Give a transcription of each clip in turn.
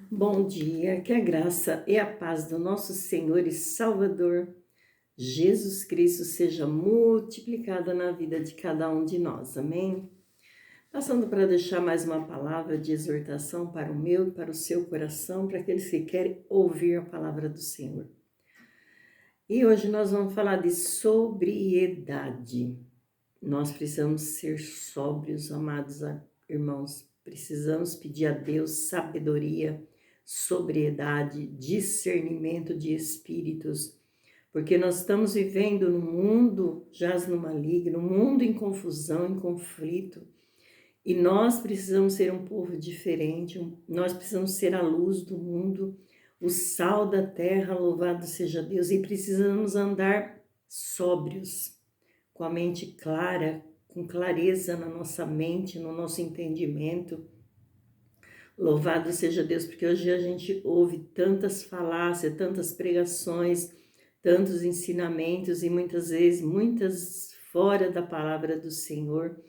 Bom dia, que a graça e a paz do nosso Senhor e Salvador Jesus Cristo seja multiplicada na vida de cada um de nós, amém? Passando para deixar mais uma palavra de exortação para o meu e para o seu coração, para aqueles que querem ouvir a palavra do Senhor. E hoje nós vamos falar de sobriedade. Nós precisamos ser sóbrios, amados irmãos. Precisamos pedir a Deus sabedoria, sobriedade, discernimento de espíritos, porque nós estamos vivendo num mundo jaz no maligno, um mundo em confusão, em conflito, e nós precisamos ser um povo diferente, nós precisamos ser a luz do mundo, o sal da terra, louvado seja Deus, e precisamos andar sóbrios, com a mente clara, com clareza na nossa mente, no nosso entendimento. Louvado seja Deus, porque hoje a gente ouve tantas falácias, tantas pregações, tantos ensinamentos e muitas vezes, muitas fora da palavra do Senhor.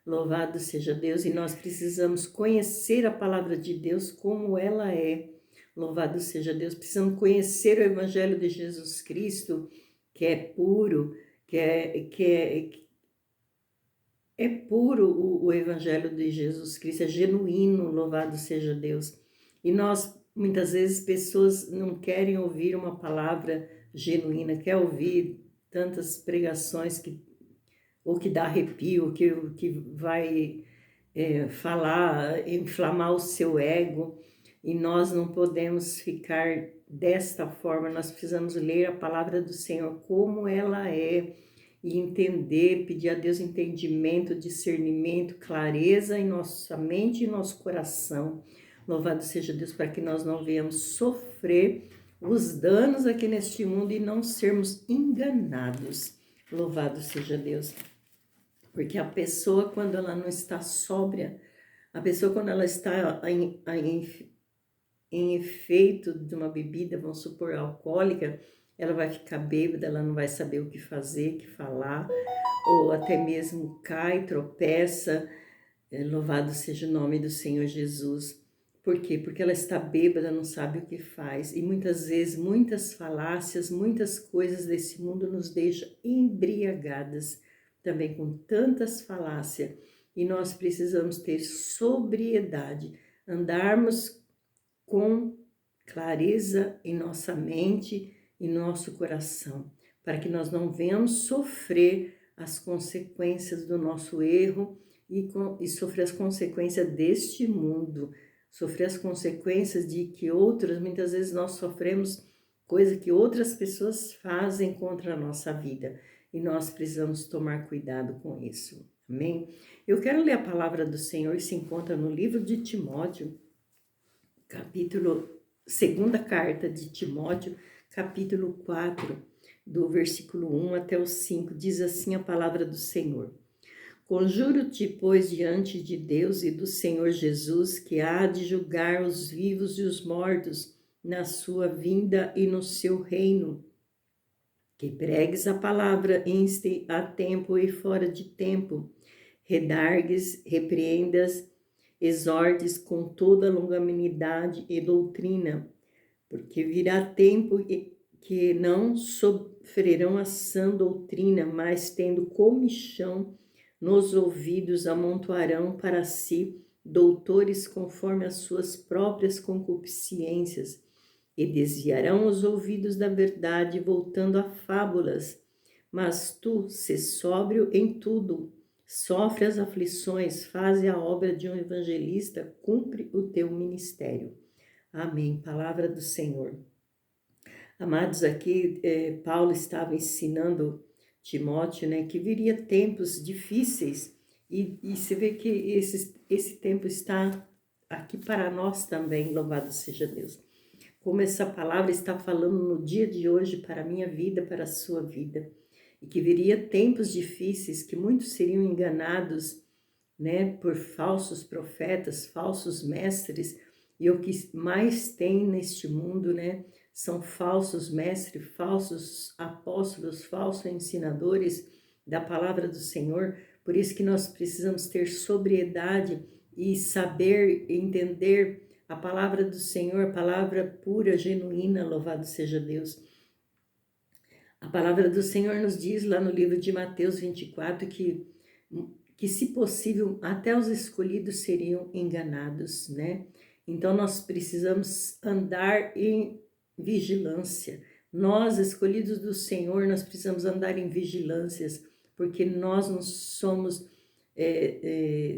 Louvado seja Deus, e nós precisamos conhecer a palavra de Deus como ela é. Louvado seja Deus, precisamos conhecer o Evangelho de Jesus Cristo, que é puro, é puro o Evangelho de Jesus Cristo, é genuíno, louvado seja Deus. E nós, muitas vezes, pessoas não querem ouvir uma palavra genuína, quer ouvir tantas pregações ou que dá arrepio, que vai falar, inflamar o seu ego, e nós não podemos ficar desta forma, nós precisamos ler a palavra do Senhor como ela é, e entender, pedir a Deus entendimento, discernimento, clareza em nossa mente e nosso coração. Louvado seja Deus, para que nós não venhamos sofrer os danos aqui neste mundo e não sermos enganados. Louvado seja Deus. Porque a pessoa, quando ela não está sóbria, a pessoa, quando ela está em efeito de uma bebida, vamos supor, alcoólica, ela vai ficar bêbada, ela não vai saber o que fazer, o que falar, ou até mesmo cai, tropeça. Louvado seja o nome do Senhor Jesus. Por quê? Porque ela está bêbada, não sabe o que faz. E muitas vezes, muitas falácias, muitas coisas desse mundo nos deixam embriagadas, também com tantas falácias. E nós precisamos ter sobriedade, andarmos com clareza em nossa mente e nosso coração, para que nós não venhamos sofrer as consequências do nosso erro e sofrer as consequências deste mundo, sofrer as consequências de que muitas vezes nós sofremos coisa que outras pessoas fazem contra a nossa vida, e nós precisamos tomar cuidado com isso, amém? Eu quero ler a palavra do Senhor, que se encontra no livro de Timóteo, segunda carta de Timóteo, capítulo 4, do versículo 1 até o 5, diz assim a palavra do Senhor. Conjuro-te, pois, diante de Deus e do Senhor Jesus, que há de julgar os vivos e os mortos na sua vinda e no seu reino, que pregues a palavra a tempo e fora de tempo, redargues, repreendas, exortes com toda longanimidade e doutrina, porque virá tempo que não sofrerão a sã doutrina, mas tendo comichão nos ouvidos, amontoarão para si doutores conforme as suas próprias concupiscências, e desviarão os ouvidos da verdade, voltando a fábulas. Mas tu, sê sóbrio em tudo, sofre as aflições, faze a obra de um evangelista, cumpre o teu ministério. Amém. Palavra do Senhor. Amados, aqui Paulo estava ensinando Timóteo, né, que viria tempos difíceis, e você vê que esse tempo está aqui para nós também, louvado seja Deus. Como essa palavra está falando no dia de hoje para a minha vida, para a sua vida, e que viria tempos difíceis, que muitos seriam enganados, né, por falsos profetas, falsos mestres, e o que mais tem neste mundo, né, são falsos mestres, falsos apóstolos, falsos ensinadores da palavra do Senhor. Por isso que nós precisamos ter sobriedade e saber entender a palavra do Senhor, palavra pura, genuína, louvado seja Deus. A palavra do Senhor nos diz lá no livro de Mateus 24 que se possível, até os escolhidos seriam enganados, né? Então, nós precisamos andar em vigilância. Nós, escolhidos do Senhor, nós precisamos andar em vigilâncias, porque nós não somos,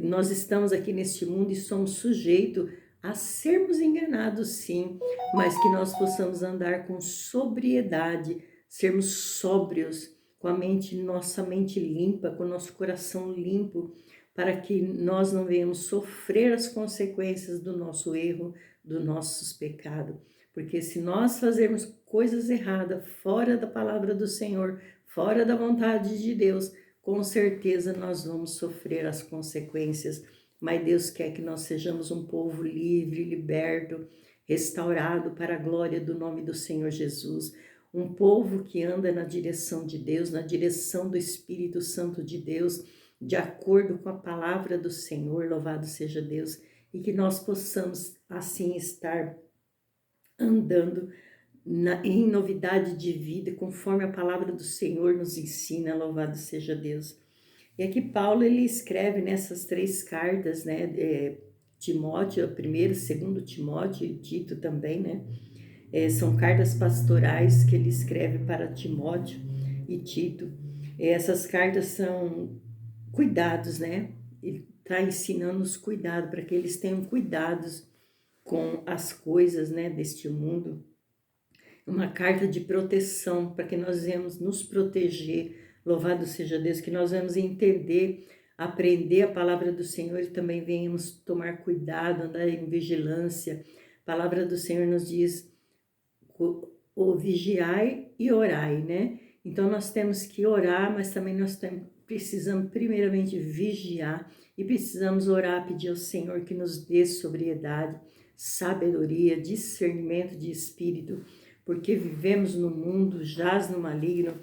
nós estamos aqui neste mundo e somos sujeitos a sermos enganados, sim, mas que nós possamos andar com sobriedade, sermos sóbrios, com a mente, nossa mente limpa, com o nosso coração limpo, para que nós não venhamos sofrer as consequências do nosso erro, dos nossos pecados. Porque se nós fazermos coisas erradas, fora da palavra do Senhor, fora da vontade de Deus, com certeza nós vamos sofrer as consequências. Mas Deus quer que nós sejamos um povo livre, liberto, restaurado para a glória do nome do Senhor Jesus. Um povo que anda na direção de Deus, na direção do Espírito Santo de Deus, de acordo com a palavra do Senhor, louvado seja Deus, e que nós possamos assim estar andando em novidade de vida, conforme a palavra do Senhor nos ensina, louvado seja Deus. E aqui Paulo, ele escreve nessas 3 cartas, né, Timóteo, primeiro, segundo Timóteo e Tito também, né, são cartas pastorais que ele escreve para Timóteo e Tito. Essas cartas são cuidados, né? Ele está ensinando os cuidados, para que eles tenham cuidados com as coisas, né, deste mundo. Uma carta de proteção, para que nós venhamos nos proteger, louvado seja Deus, que nós vamos entender, aprender a palavra do Senhor e também venhamos tomar cuidado, andar em vigilância. A palavra do Senhor nos diz: o vigiai e orai, né? Então nós temos que orar, mas também nós precisamos primeiramente vigiar e precisamos orar, pedir ao Senhor que nos dê sobriedade, sabedoria, discernimento de espírito, porque vivemos no mundo, jaz no maligno,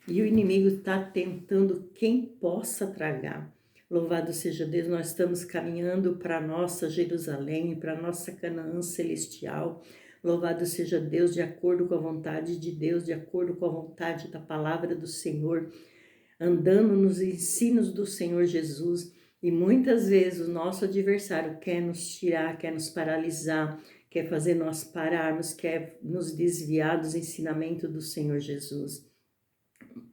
e o inimigo está tentando quem possa tragar. Louvado seja Deus, nós estamos caminhando para a nossa Jerusalém, para a nossa Canaã celestial. Louvado seja Deus, de acordo com a vontade de Deus, de acordo com a vontade da palavra do Senhor, andando nos ensinos do Senhor Jesus. E muitas vezes o nosso adversário quer nos tirar, quer nos paralisar, quer fazer nós pararmos, quer nos desviar dos ensinamentos do Senhor Jesus.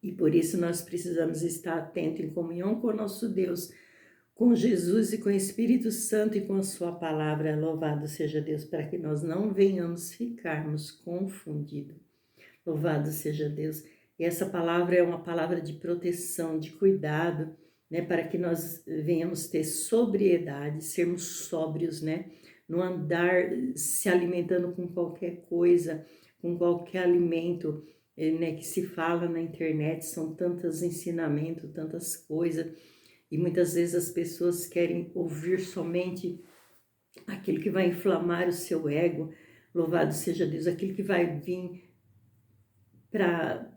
E por isso nós precisamos estar atentos em comunhão com o nosso Deus, com Jesus e com o Espírito Santo e com a sua palavra. Louvado seja Deus, para que nós não venhamos ficarmos confundidos. Louvado seja Deus. E essa palavra é uma palavra de proteção, de cuidado, né, para que nós venhamos ter sobriedade, sermos sóbrios, né, não andar se alimentando com qualquer coisa, com qualquer alimento, né, que se fala na internet. São tantos ensinamentos, tantas coisas, e muitas vezes as pessoas querem ouvir somente aquilo que vai inflamar o seu ego. Louvado seja Deus, aquilo que vai vir para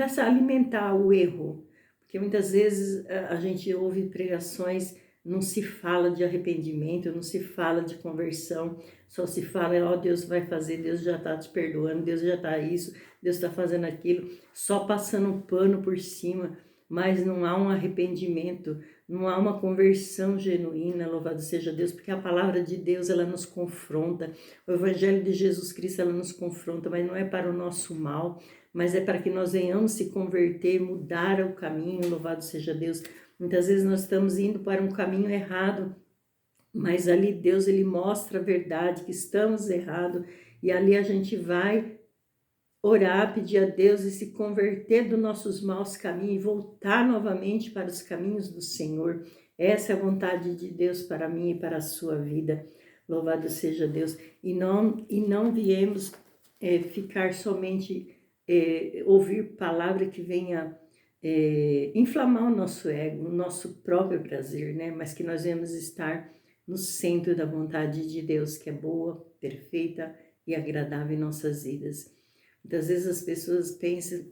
se alimentar o erro. Porque muitas vezes a gente ouve pregações, não se fala de arrependimento, não se fala de conversão, só se fala: ó, Deus vai fazer, Deus já está te perdoando, Deus já está isso, Deus está fazendo aquilo, só passando um pano por cima, mas não há um arrependimento, não há uma conversão genuína. Louvado seja Deus, porque a palavra de Deus, ela nos confronta, o Evangelho de Jesus Cristo, ela nos confronta, mas não é para o nosso mal, mas é para que nós venhamos se converter, mudar o caminho. Louvado seja Deus. Muitas vezes nós estamos indo para um caminho errado, mas ali Deus, ele mostra a verdade, que estamos errados, e ali a gente vai orar, pedir a Deus e se converter dos nossos maus caminhos e voltar novamente para os caminhos do Senhor. Essa é a vontade de Deus para mim e para a sua vida. Louvado seja Deus. E não viemos ficar somente ouvir palavra que venha inflamar o nosso ego, o nosso próprio prazer, né? Mas que nós venhamos estar no centro da vontade de Deus, que é boa, perfeita e agradável em nossas vidas. Muitas vezes as pessoas pensam,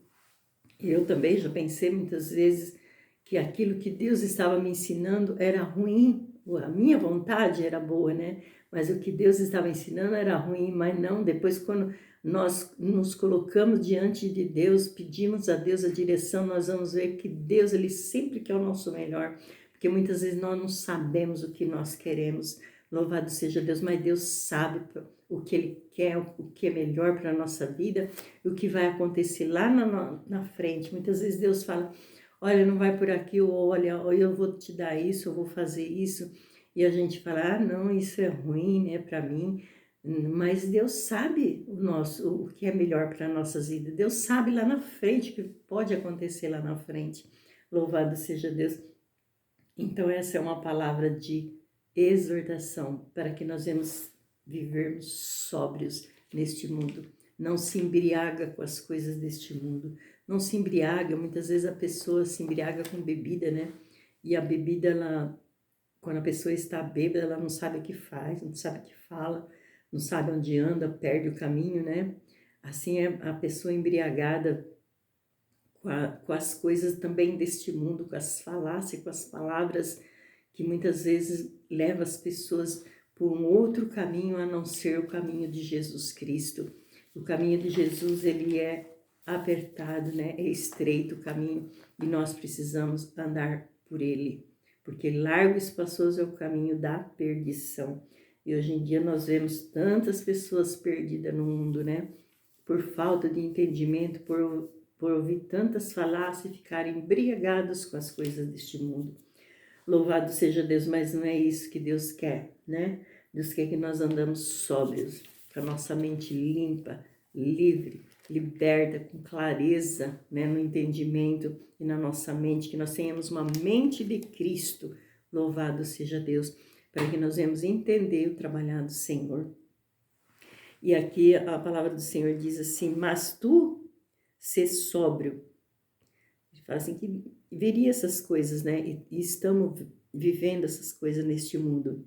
eu também já pensei muitas vezes, que aquilo que Deus estava me ensinando era ruim, a minha vontade era boa, né? mas o que Deus estava ensinando era ruim, mas não, depois quando nós nos colocamos diante de Deus, pedimos a Deus a direção, nós vamos ver que Deus, Ele sempre quer o nosso melhor, porque muitas vezes nós não sabemos o que nós queremos. Louvado seja Deus, mas Deus sabe o que Ele quer, o que é melhor para a nossa vida, e o que vai acontecer lá na frente. Muitas vezes Deus fala, olha, não vai por aqui, ou olha, eu vou te dar isso, eu vou fazer isso, e a gente fala, não, isso é ruim, né, para mim. Mas Deus sabe o que é melhor para nossas vidas. Deus sabe lá na frente o que pode acontecer lá na frente. Louvado seja Deus. Então essa é uma palavra de exortação para que nós vivermos sóbrios neste mundo. Não se embriaga com as coisas deste mundo. Não se embriaga, muitas vezes a pessoa se embriaga com bebida, né? E a bebida, quando a pessoa está bêbada, ela não sabe o que faz, não sabe o que fala, não sabe onde anda, perde o caminho, né? Assim é a pessoa embriagada com as coisas também deste mundo, com as falácias, com as palavras que muitas vezes leva as pessoas por um outro caminho a não ser o caminho de Jesus Cristo. O caminho de Jesus, ele é apertado, né? É estreito o caminho e nós precisamos andar por ele, porque largo e espaçoso é o caminho da perdição. E hoje em dia nós vemos tantas pessoas perdidas no mundo, né? Por falta de entendimento, por ouvir tantas falácias e ficarem embriagados com as coisas deste mundo. Louvado seja Deus, mas não é isso que Deus quer, né? Deus quer que nós andamos sóbrios, com a nossa mente limpa, livre, liberta, com clareza, né? No entendimento e na nossa mente, que nós tenhamos uma mente de Cristo. Louvado seja Deus, para que nós venhamos entender o trabalhar do Senhor. E aqui a palavra do Senhor diz assim, mas tu ser sóbrio. Ele fala assim que veria essas coisas, né? E estamos vivendo essas coisas neste mundo.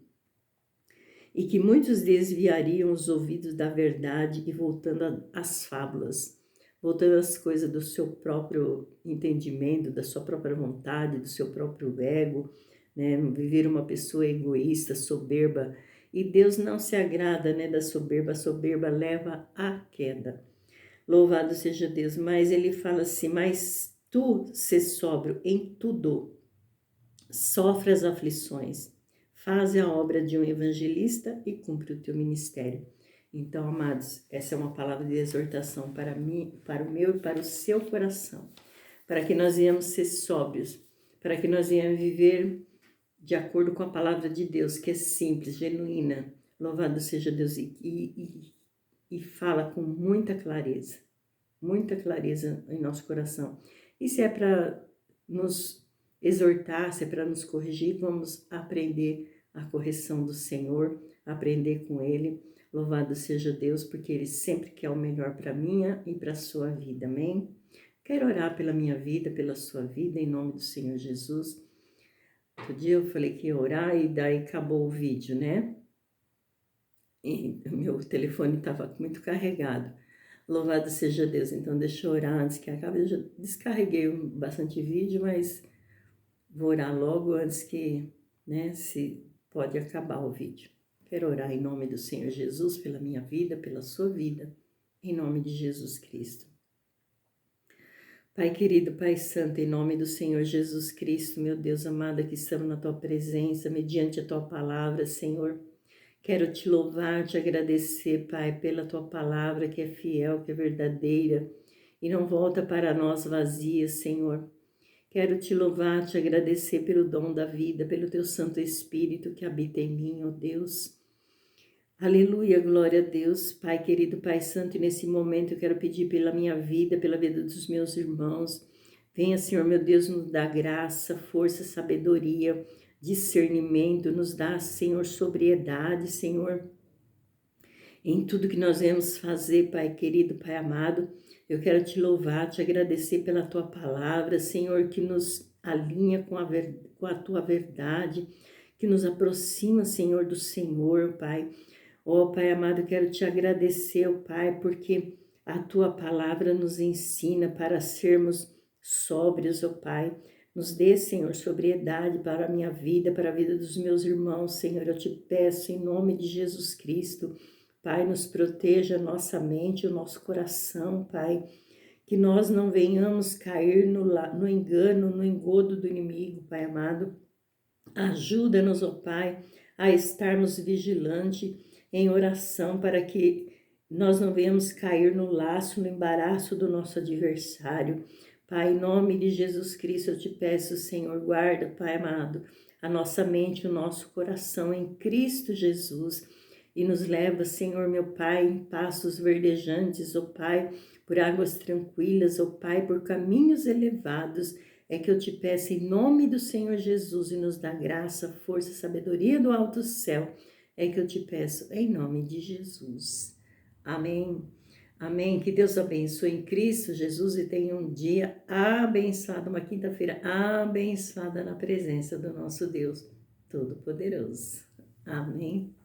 E que muitos desviariam os ouvidos da verdade e voltando às fábulas, voltando às coisas do seu próprio entendimento, da sua própria vontade, do seu próprio ego, né? Viver uma pessoa egoísta, soberba. E Deus não se agrada, né, da soberba. A soberba leva à queda. Louvado seja Deus. Mas ele fala assim, mas tu se sóbrio em tudo, sofre as aflições, faze a obra de um evangelista e cumpre o teu ministério. Então, amados, essa é uma palavra de exortação para mim, para o meu e para o seu coração, para que nós venhamos ser sóbrios, para que nós venhamos viver de acordo com a palavra de Deus, que é simples, genuína. Louvado seja Deus, e fala com muita clareza em nosso coração. E se é para nos exortar, se é para nos corrigir, vamos aprender a correção do Senhor, aprender com Ele. Louvado seja Deus, porque Ele sempre quer o melhor para a minha e para a sua vida, amém? Quero orar pela minha vida, pela sua vida, em nome do Senhor Jesus. Outro dia eu falei que ia orar e daí acabou o vídeo, né? E o meu telefone estava muito carregado. Louvado seja Deus. Então deixa eu orar antes que acabe. Eu já descarreguei bastante vídeo, mas vou orar logo antes que, né, se pode acabar o vídeo. Quero orar em nome do Senhor Jesus pela minha vida, pela sua vida, em nome de Jesus Cristo. Pai querido, Pai santo, em nome do Senhor Jesus Cristo, meu Deus amado, que estamos na Tua presença, mediante a Tua palavra, Senhor. Quero te louvar, te agradecer, Pai, pela Tua palavra que é fiel, que é verdadeira e não volta para nós vazia, Senhor. Quero te louvar, te agradecer pelo dom da vida, pelo Teu Santo Espírito que habita em mim, ó Deus. Aleluia, glória a Deus, Pai querido, Pai santo, e nesse momento eu quero pedir pela minha vida, pela vida dos meus irmãos. Venha, Senhor, meu Deus, nos dá graça, força, sabedoria, discernimento, nos dá, Senhor, sobriedade, Senhor, em tudo que nós vamos fazer, Pai querido, Pai amado. Eu quero te louvar, te agradecer pela Tua palavra, Senhor, que nos alinha com a Tua verdade, que nos aproxima, Senhor, do Senhor, Pai. Ó Pai amado, quero te agradecer, ó Pai, porque a Tua palavra nos ensina para sermos sóbrios, ó Pai. Nos dê, Senhor, sobriedade para a minha vida, para a vida dos meus irmãos, Senhor. Eu te peço, em nome de Jesus Cristo, Pai, nos proteja a nossa mente, o nosso coração, Pai. Que nós não venhamos cair no engano, no engodo do inimigo, Pai amado. Ajuda-nos, ó Pai, a estarmos vigilantes em oração para que nós não venhamos cair no laço, no embaraço do nosso adversário. Pai, em nome de Jesus Cristo, eu te peço, Senhor, guarda, Pai amado, a nossa mente, o nosso coração em Cristo Jesus e nos leva, Senhor, meu Pai, em passos verdejantes, ó Pai, por águas tranquilas, ó Pai, por caminhos elevados. É que eu te peço em nome do Senhor Jesus e nos dá graça, força, sabedoria do alto céu. É que eu te peço em nome de Jesus. Amém. Amém. Que Deus abençoe em Cristo Jesus e tenha um dia abençoado, uma quinta-feira abençoada na presença do nosso Deus Todo-Poderoso. Amém.